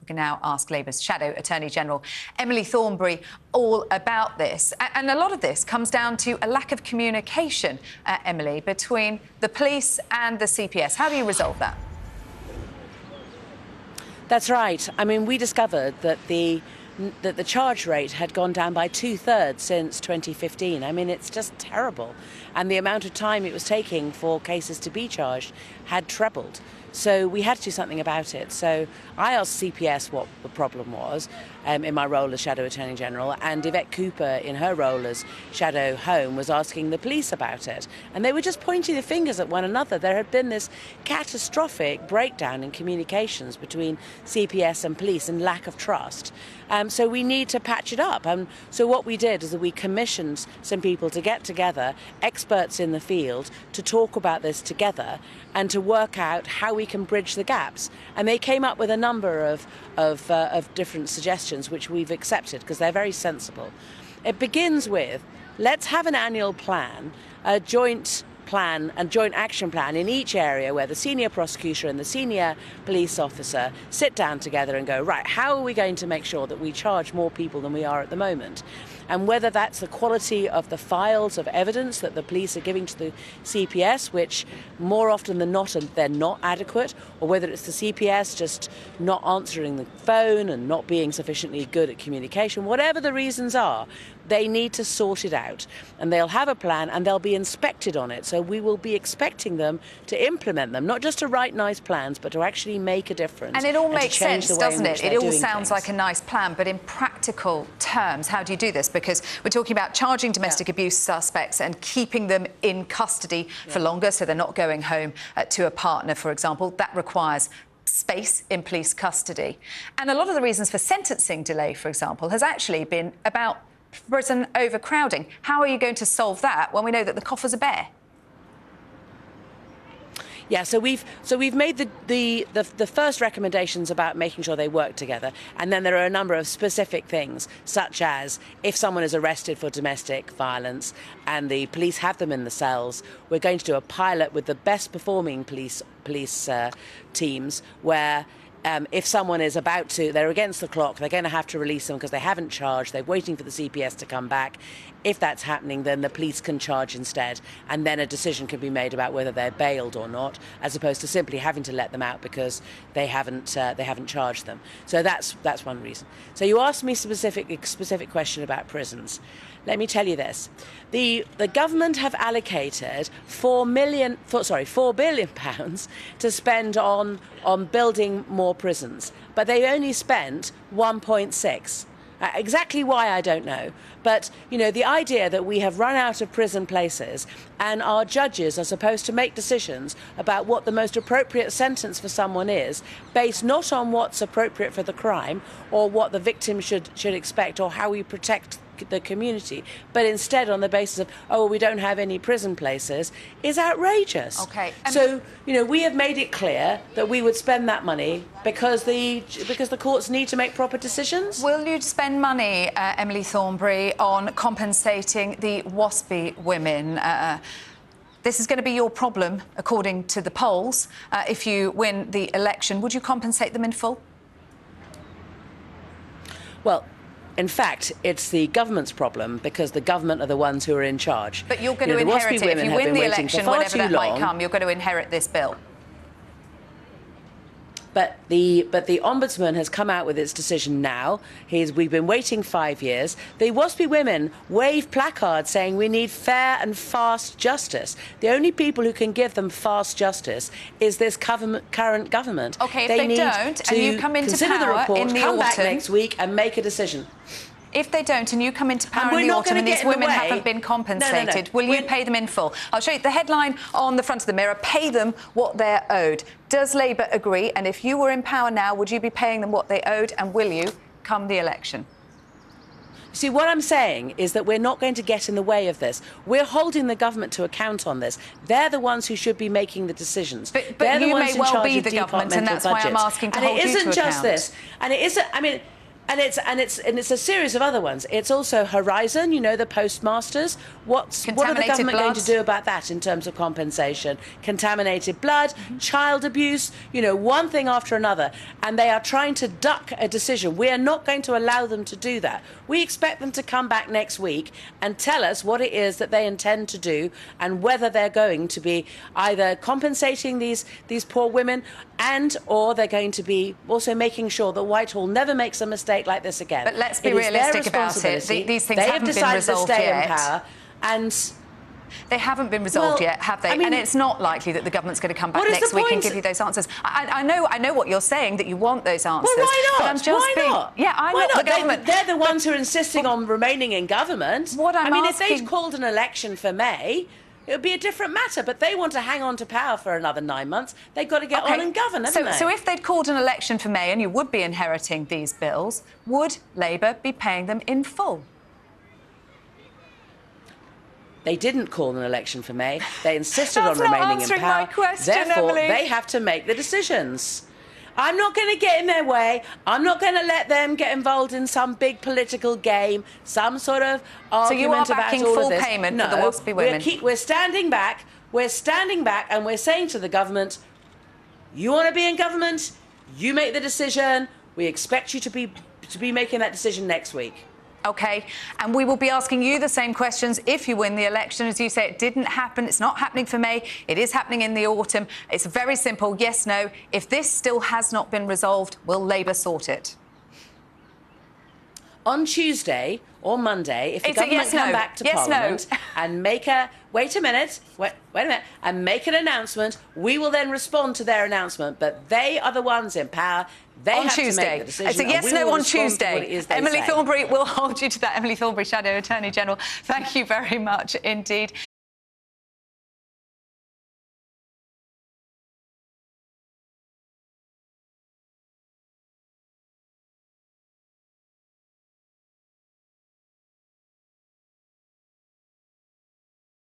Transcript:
can now ask Labour's Shadow Attorney General, Emily Thornberry, all about this. And a lot of this comes down to a lack of communication, Emily, between the police and the CPS. How do you resolve that? That's right. I mean, we discovered that the charge rate had gone down by 2/3 since 2015. I mean, it's just terrible. And the amount of time it was taking for cases to be charged had trebled. So we had to do something about it. So I asked CPS what the problem was in my role as Shadow Attorney General, and Yvette Cooper, in her role as Shadow Home, was asking the police about it. And they were just pointing their fingers at one another. There had been this catastrophic breakdown in communications between CPS and police and lack of trust. So we need to patch it up. So what we did is that we commissioned some people to get together, experts in the field, to talk about this together and to work out how we can bridge the gaps. And they came up with a number of different suggestions, which we've accepted because they're very sensible. It begins with, let's have an annual plan, a joint plan and joint action plan in each area where the senior prosecutor and the senior police officer sit down together and go, right, how are we going to make sure that we charge more people than we are at the moment? And whether that's the quality of the files of evidence that the police are giving to the CPS, which more often than not they're not adequate, or whether it's the CPS just not answering the phone and not being sufficiently good at communication, whatever the reasons are, they need to sort it out. And they'll have a plan and they'll be inspected on it. So we will be expecting them to implement them, not just to write nice plans, but to actually make a difference. And it all makes sense, doesn't it? It all sounds like a nice plan, but in practical terms, how do you do this? Because we're talking about charging domestic abuse suspects and keeping them in custody for longer, so they're not going home to a partner, for example. That requires space in police custody. And a lot of the reasons for sentencing delay, for example, has actually been about prison overcrowding. How are you going to solve that when we know that the coffers are bare? Yeah, so we've made the first recommendations about making sure they work together, and then there are a number of specific things, such as if someone is arrested for domestic violence and the police have them in the cells, we're going to do a pilot with the best performing police teams where if someone is they're against the clock, they're going to have to release them because they haven't charged, they're waiting for the CPS to come back. If that's happening, then the police can charge instead, and then a decision can be made about whether they're bailed or not, as opposed to simply having to let them out because they haven't charged them. So that's one reason. So you asked me a specific question about prisons. Let me tell you this. The government have allocated £4 billion to spend on building more prisons, but they only spent 1.6. Exactly why, I don't know. But, you know, the idea that we have run out of prison places and our judges are supposed to make decisions about what the most appropriate sentence for someone is, based not on what's appropriate for the crime or what the victim should expect or how we protect the community, but instead on the basis of, oh, well, we don't have any prison places, is outrageous. Okay. So, you know, we have made it clear that we would spend that money because the courts need to make proper decisions. Will you spend money, Emily Thornberry, on compensating the WASPI women? This is going to be your problem, according to the polls. If you win the election, would you compensate them in full? Well, in fact, it's the government's problem because the government are the ones who are in charge. But you're going to inherit it. If you win the election, whenever that might come, you're going to inherit this bill. But the Ombudsman has come out with its decision now. We've been waiting 5 years. The WASPI women wave placards saying we need fair and fast justice. The only people who can give them fast justice is this current government. OK, if they don't, and you come into power in the autumn, come back next week and make a decision. If they don't and you come into power in the autumn and these women haven't been compensated, will you pay them in full? I'll show you the headline on the front of the Mirror, pay them what they're owed. Does Labour agree? And if you were in power now, would you be paying them what they owed? And will you come the election? See, what I'm saying is that we're not going to get in the way of this. We're holding the government to account on this. They're the ones who should be making the decisions. But they're you the ones may well in charge be of the government, and that's why I'm asking to hold you to account. And it isn't just this. And it isn't, I mean, And it's a series of other ones. It's also Horizon, you know, the postmasters. What are the government going to do about that in terms of compensation? Contaminated blood, child abuse, you know, one thing after another. And they are trying to duck a decision. We are not going to allow them to do that. We expect them to come back next week and tell us what it is that they intend to do and whether they're going to be either compensating these poor women or they're going to be also making sure that Whitehall never makes a mistake like this again. But let's be realistic about it. These things haven't been resolved yet. They have decided to stay in power, and they haven't been resolved yet, have they? I mean, and it's not likely that the government's going to come back next week and give you those answers. I know what you're saying, that you want those answers. Well, why not? But I'm just Yeah, I know. The government. They're the ones who are insisting on remaining in government. If they'd called an election for May, it would be a different matter, but they want to hang on to power for another 9 months. They've got to get on and govern, haven't they? So if they'd called an election for May and you would be inheriting these bills, would Labour be paying them in full? They didn't call an election for May. They insisted on remaining in power. My question, Therefore, Emily. they have to make the decisions. I'm not going to get in their way. I'm not going to let them get involved in some big political game, some sort of argument about all of this. So you are backing full payment for the WASPI women? We're standing back. We're standing back, and we're saying to the government, you want to be in government, you make the decision. We expect you to be making that decision next week. OK, and we will be asking you the same questions if you win the election. As you say, it didn't happen. It's not happening for May. It is happening in the autumn. It's very simple, yes, no. If this still has not been resolved, will Labour sort it? On Tuesday or Monday, if the government come back to Parliament and make a... Wait a minute, and make an announcement, we will then respond to their announcement. But they are the ones in power. They have to make the decision. It's a yes/no on Tuesday. Emily Thornberry will hold you to that. Emily Thornberry, Shadow Attorney General. Thank you very much indeed.